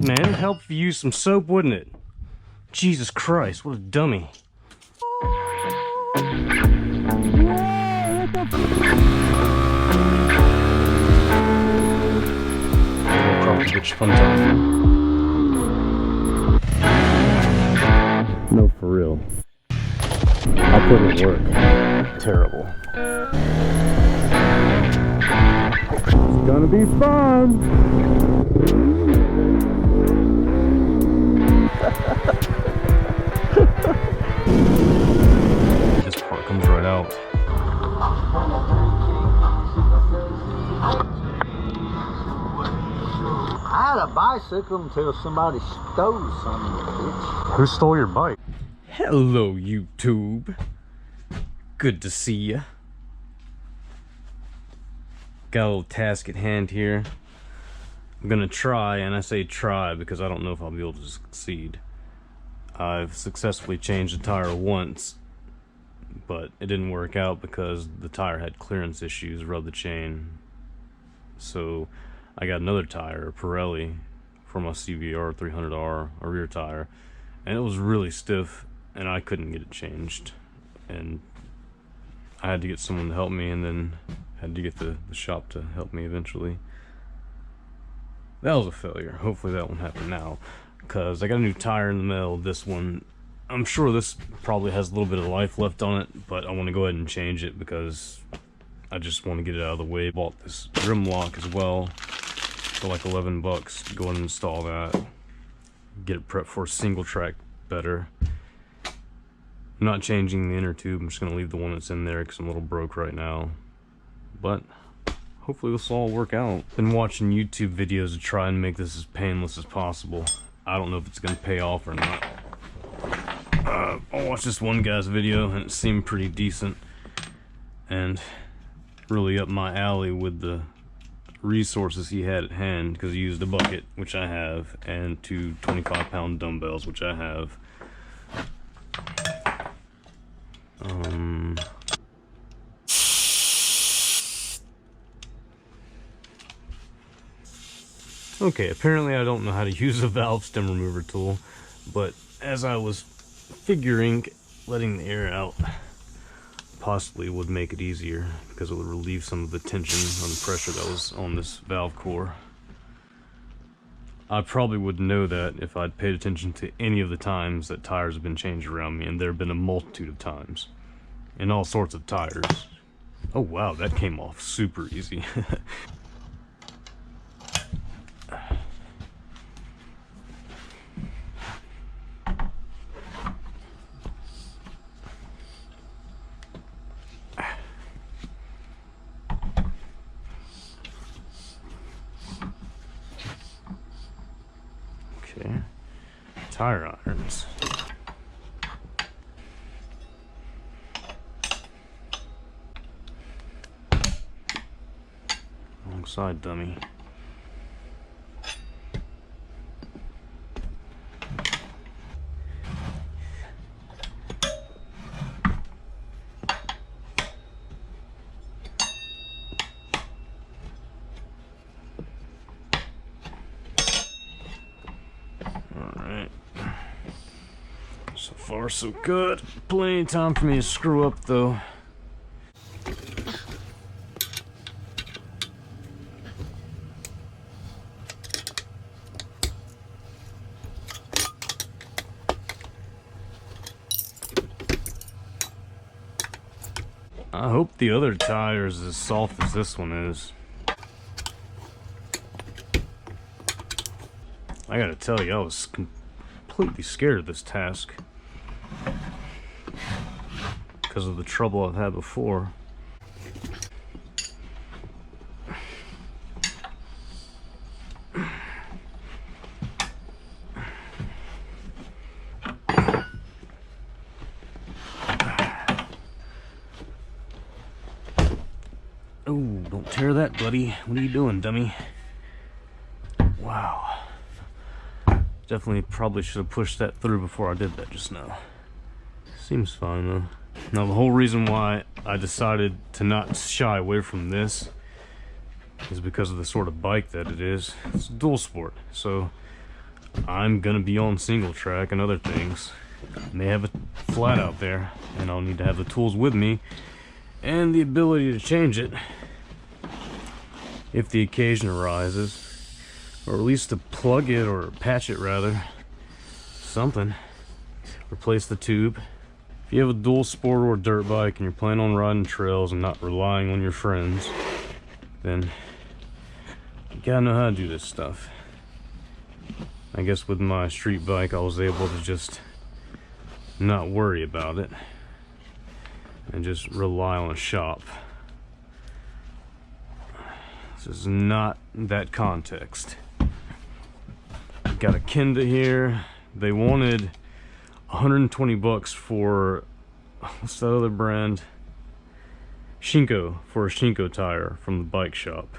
man. It'd help if you used some soap, wouldn't it? Jesus Christ, what a dummy. Probably bitch fun time. No, for real. I'll put it in work. Terrible. It's gonna be fun! This part comes right out. I had a bicycle until somebody stole something, bitch. Who stole your bike? Hello, YouTube. Good to see ya. Got a little task at hand here. I'm gonna try, and I say try because I don't know if I'll be able to succeed. I've successfully changed the tire once, but it didn't work out because the tire had clearance issues, rubbed the chain. So I got another tire, a Pirelli, for my CVR 300R, a rear tire, and it was really stiff, and I couldn't get it changed. And I had to get someone to help me, and then had to get the shop to help me eventually. That was a failure. Hopefully that won't happen now, because I got a new tire in the mail. This one, I'm sure this probably has a little bit of life left on it, but I want to go ahead and change it because I just want to get it out of the way. Bought this rimlock as well for like 11 bucks. Go ahead and install that. Get it prepped for a single track better. I'm not changing the inner tube. I'm just going to leave the one that's in there because I'm a little broke right now. But hopefully this will all work out. Been watching YouTube videos to try and make this as painless as possible. I don't know if it's going to pay off or not. I watched this one guy's video and it seemed pretty decent and really up my alley with the resources he had at hand, because he used a bucket, which I have, and two 25-pound dumbbells, which I have. Okay, apparently I don't know how to use a valve stem remover tool, but as I was figuring, letting the air out possibly would make it easier, because it would relieve some of the tension on the pressure that was on this valve core. I probably would know that if I'd paid attention to any of the times that tires have been changed around me, and there have been a multitude of times, in all sorts of tires. Oh wow, that came off super easy. Okay, tire irons. Wrong side, dummy. So far, so good. Plenty of time for me to screw up, though. I hope the other tire is as soft as this one is. I gotta tell you, I was completely scared of this task because of the trouble I've had before. Oh, don't tear that, buddy. What are you doing, dummy? Wow. Definitely probably should have pushed that through before I did that just now. Seems fine though. Now the whole reason why I decided to not shy away from this is because of the sort of bike that it is. It's a dual sport, so I'm gonna be on single track and other things. And they have a flat out there, and I'll need to have the tools with me and the ability to change it if the occasion arises, or at least to plug it or patch it rather. Something. Replace the tube. If you have a dual sport or dirt bike and you're planning on riding trails and not relying on your friends, then you gotta know how to do this stuff. I guess with my street bike I was able to just not worry about it and just rely on a shop. This is not that context. Got a Kenda here. They wanted 120 bucks for, what's that other brand? Shinko, for a Shinko tire from the bike shop.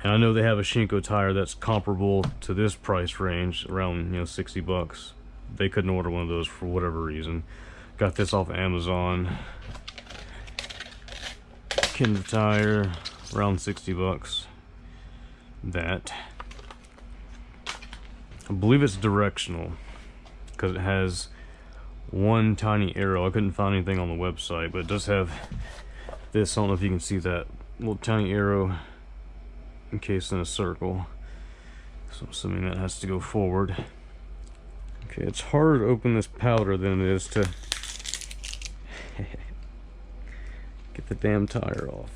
And I know they have a Shinko tire that's comparable to this price range, around 60 bucks. They couldn't order one of those for whatever reason. Got this off Amazon. Kenda tire, around 60 bucks. That. I believe it's directional because it has one tiny arrow. I couldn't find anything on the website, but it does have this. I don't know if you can see that little tiny arrow encased in a circle. So I'm assuming that has to go forward. Okay, it's harder to open this powder than it is to get the damn tire off.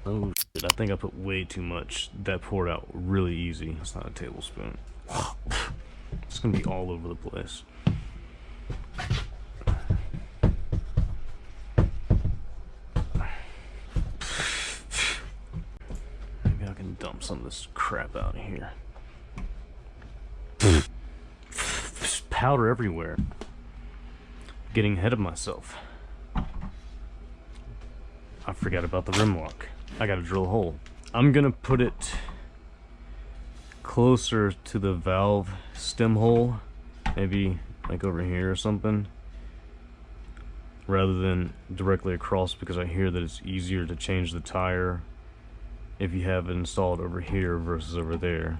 Oh shit, I think I put way too much. That poured out really easy. It's not a tablespoon. It's gonna be all over the place. Maybe I can dump some of this crap out of here. There's powder everywhere. Getting ahead of myself. I forgot about the rim lock. I gotta drill a hole. I'm gonna put it closer to the valve stem hole, maybe like over here or something, rather than directly across, because I hear that it's easier to change the tire if you have it installed over here versus over there.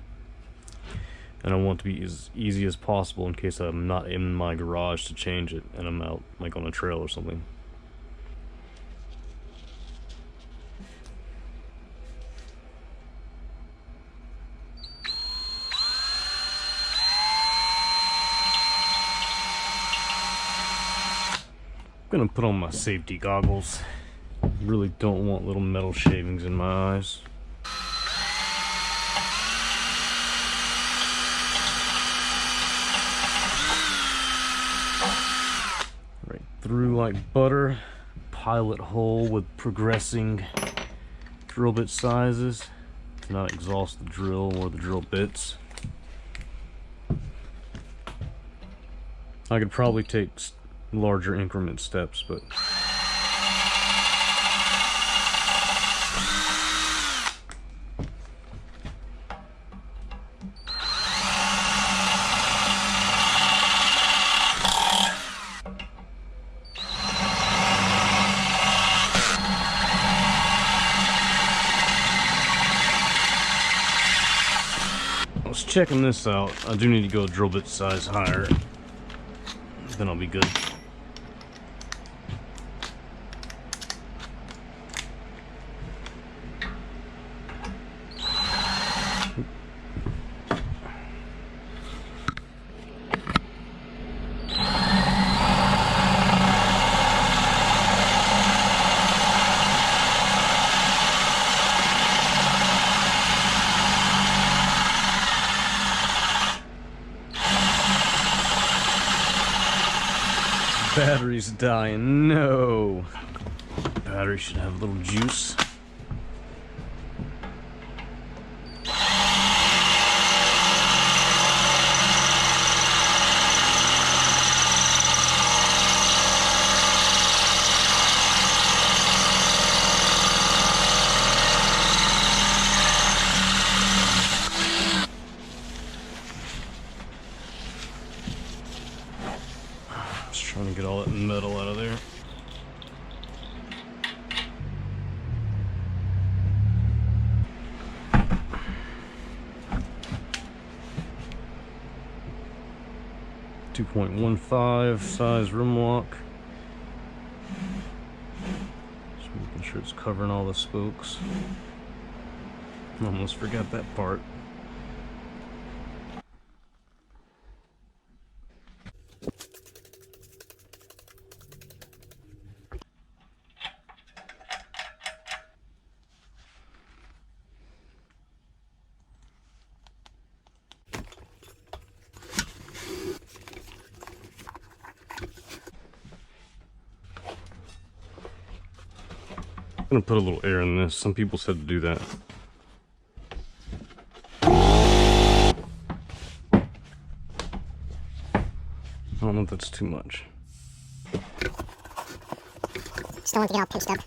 And I want it to be as easy as possible in case I'm not in my garage to change it and I'm out like on a trail or something. I'm gonna put on my safety goggles. Really don't want little metal shavings in my eyes. Right through like butter. Pilot hole with progressing drill bit sizes to not exhaust the drill or the drill bits. I could probably take larger increment steps, but I was checking this out. I do need to go a drill bit size higher, then I'll be good. Battery's dying. No. Battery should have a little juice. Trying to get all that metal out of there. 2.15 size rim lock. Just making sure it's covering all the spokes. Almost forgot that part. I'm gonna put a little air in this. Some people said to do that. I don't know if that's too much. Just don't want to get all pinched up.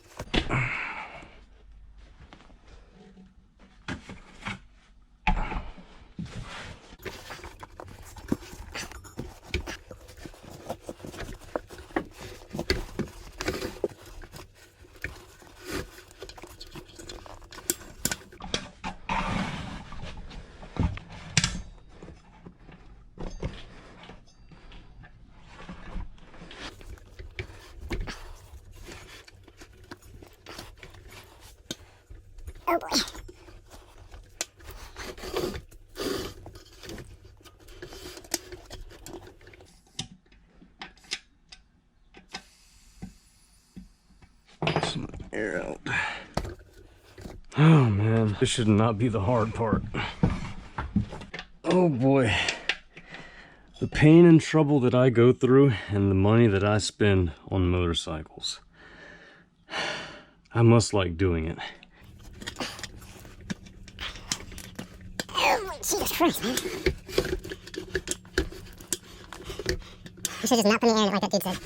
Oh boy. Some air out. Oh man, this should not be the hard part. Oh boy. The pain and trouble that I go through and the money that I spend on motorcycles. I must like doing it. Oh, Jesus Christ, man. You should just not put in the air in it like that dude said.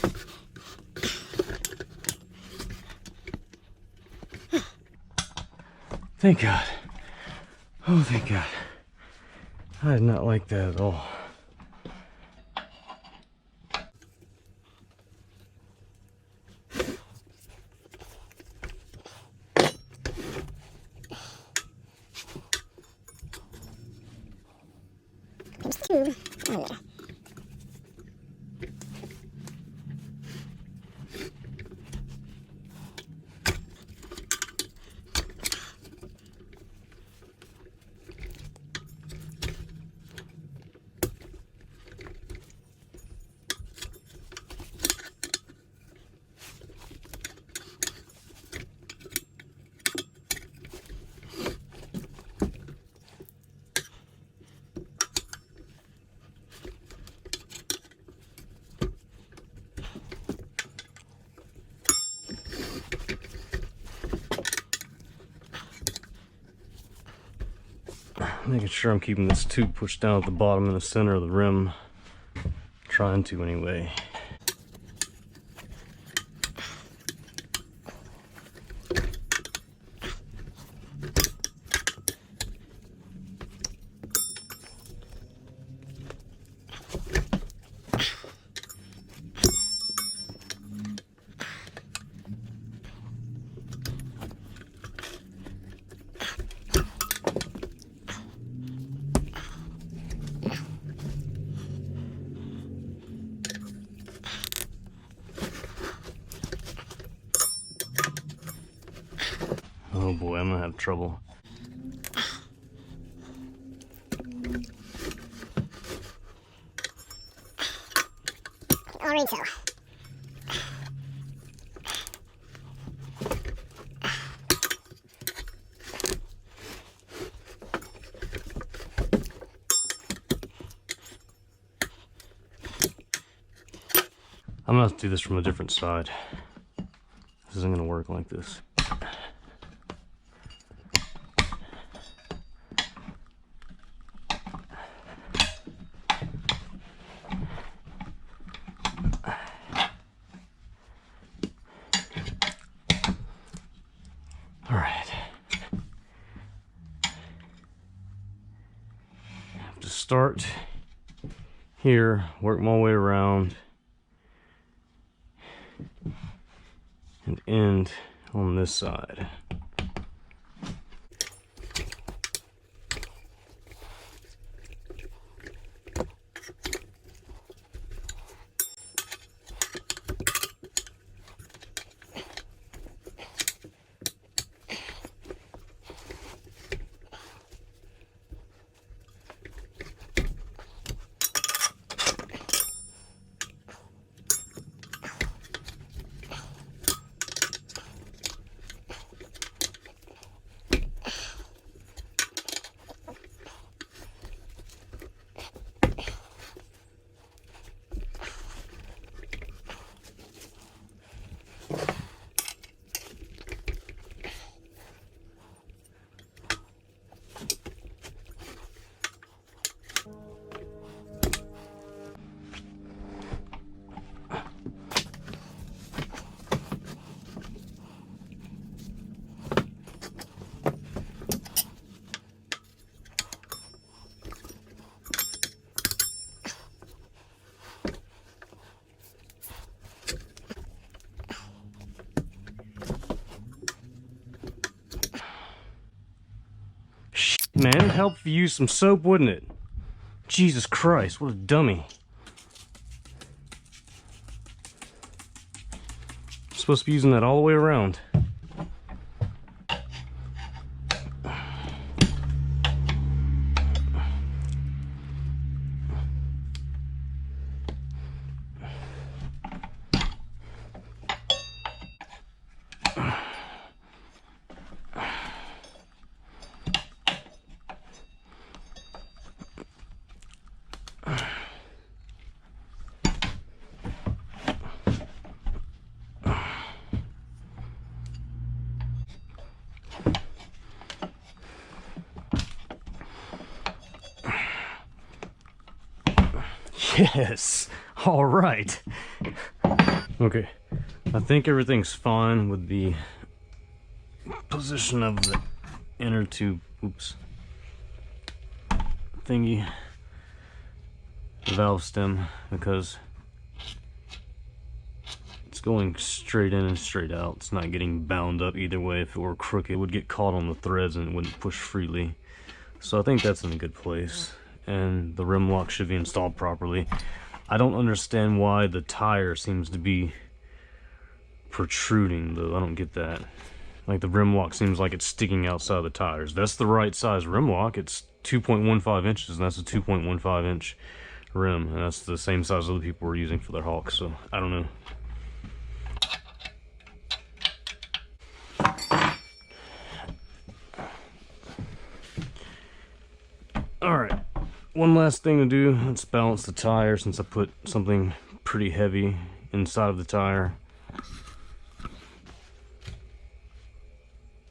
Thank God. Oh, thank God. I did not like that at all. There's the tube. Oh, yeah. Making sure I'm keeping this tube pushed down at the bottom in the center of the rim. Trying to anyway. Oh boy, I'm gonna have trouble. I'll read so. I'm gonna have to do this from a different side. This isn't gonna work like this. All right. I have to start here, work my way around, and end on this side. man. It'd help if you used some soap, wouldn't it? Jesus Christ, what a dummy. I'm supposed to be using that all the way around. Yes, all right. Okay, I think everything's fine with the position of the inner tube, thingy, valve stem, because it's going straight in and straight out. It's not getting bound up either way. If it were crooked, it would get caught on the threads and it wouldn't push freely. So I think that's in a good place. And the rim lock should be installed properly. I don't understand why the tire seems to be protruding though. I don't get that. Like the rim lock seems like it's sticking outside the tires. That's the right size rim lock. It's 2.15 inches, and that's a 2.15 inch rim, and that's the same size other people were using for their Hawks. So I don't know. All right. One last thing to do, let's balance the tire since I put something pretty heavy inside of the tire.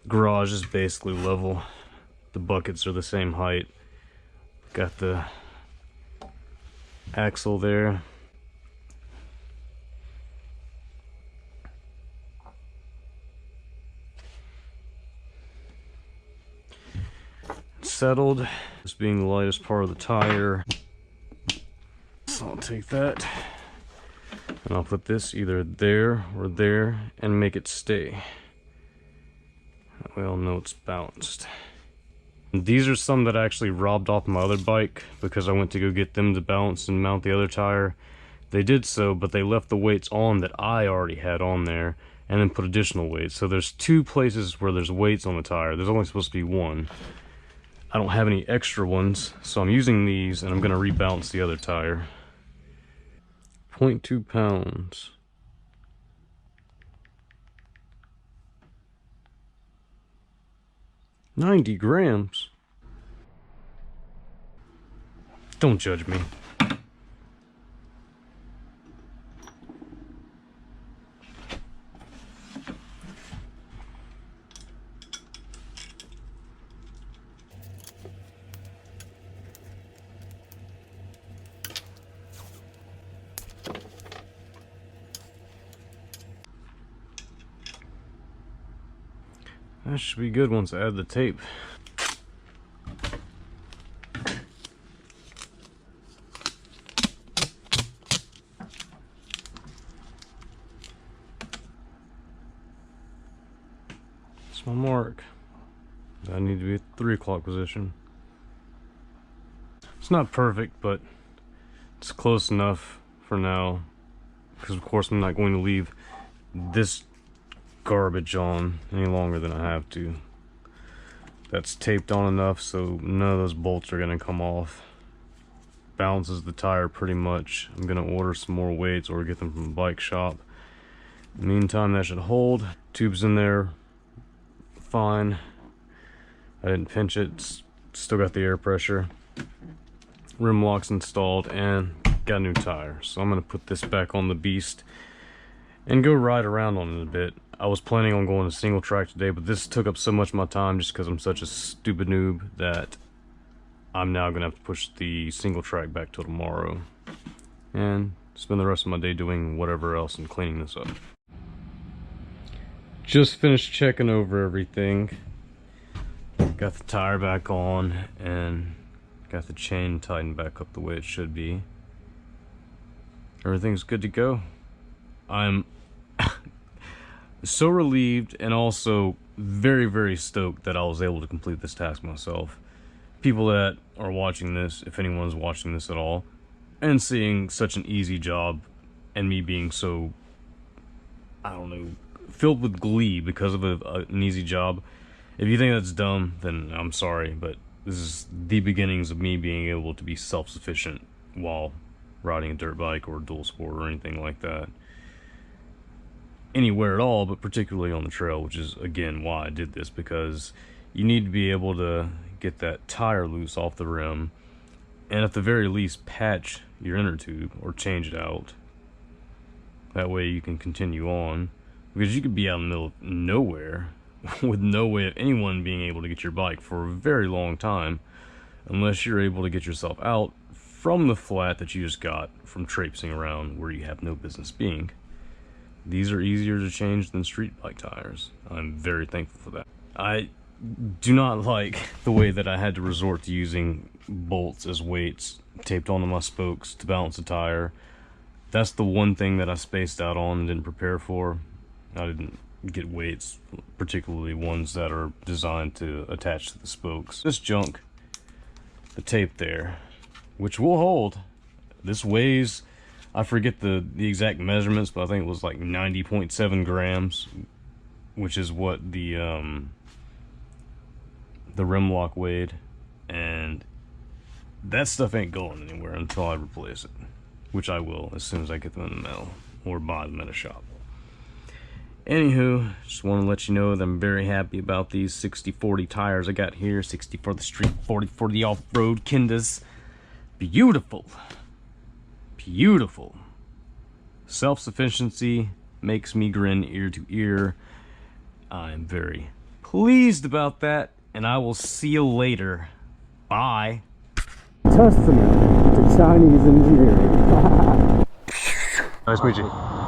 Garage is basically level. The buckets are the same height. Got the axle there. Settled. This being the lightest part of the tire. So I'll take that and I'll put this either there or there and make it stay. That way I'll know it's balanced. And these are some that I actually robbed off my other bike because I went to go get them to balance and mount the other tire. They did so, but they left the weights on that I already had on there and then put additional weights. So there's two places where there's weights on the tire. There's only supposed to be one. I don't have any extra ones, so I'm using these and I'm going to rebalance the other tire. 0.2 pounds. 90 grams. Don't judge me. That should be good once I add the tape. That's my mark. I need to be at 3 o'clock position. It's not perfect, but it's close enough for now. Because of course I'm not going to leave this garbage on any longer than I have to. That's taped on enough so none of those bolts are going to come off. Balances the tire pretty much. I'm going to order some more weights or get them from the bike shop. In the meantime, that should hold. Tube's in there fine. I didn't pinch it. It's still got the air pressure. Rim lock's installed and got a new tire. So I'm going to put this back on the beast and go ride around on it a bit. I was planning on going to single track today, but this took up so much of my time just because I'm such a stupid noob that I'm now gonna have to push the single track back till tomorrow and spend the rest of my day doing whatever else and cleaning this up. Just finished checking over everything. Got the tire back on and got the chain tightened back up the way it should be. Everything's good to go. I'm so relieved and also very, very stoked that I was able to complete this task myself. people that are watching this, if anyone's watching this at all, and seeing such an easy job and me being so, I don't know, filled with glee because of an easy job, if you think that's dumb, then I'm sorry, but this is the beginnings of me being able to be self-sufficient while riding a dirt bike or a dual sport or anything like that. Anywhere at all, but particularly on the trail, which is, again, why I did this, because you need to be able to get that tire loose off the rim, and at the very least patch your inner tube or change it out. That way you can continue on, because you could be out in the middle of nowhere with no way of anyone being able to get your bike for a very long time, unless you're able to get yourself out from the flat that you just got from traipsing around where you have no business being. These are easier to change than street bike tires. I'm very thankful for that. I do not like the way that I had to resort to using bolts as weights taped onto my spokes to balance the tire. That's the one thing that I spaced out on and didn't prepare for. I didn't get weights, particularly ones that are designed to attach to the spokes. This junk, the tape there, which will hold. This weighs, I forget the exact measurements, but I think it was like 90.7 grams, which is what the rimlock weighed, and that stuff ain't going anywhere until I replace it, which I will as soon as I get them in the mail or buy them at a shop. Anywho, just want to let you know that I'm very happy about these 60/40 tires I got here. 60 for the street, 40 for the off-road kendas. Beautiful. Beautiful. Self-sufficiency makes me grin ear to ear. I'm very pleased about that, and I will see you later. Bye. Testament to Chinese engineering. Nice to meet you.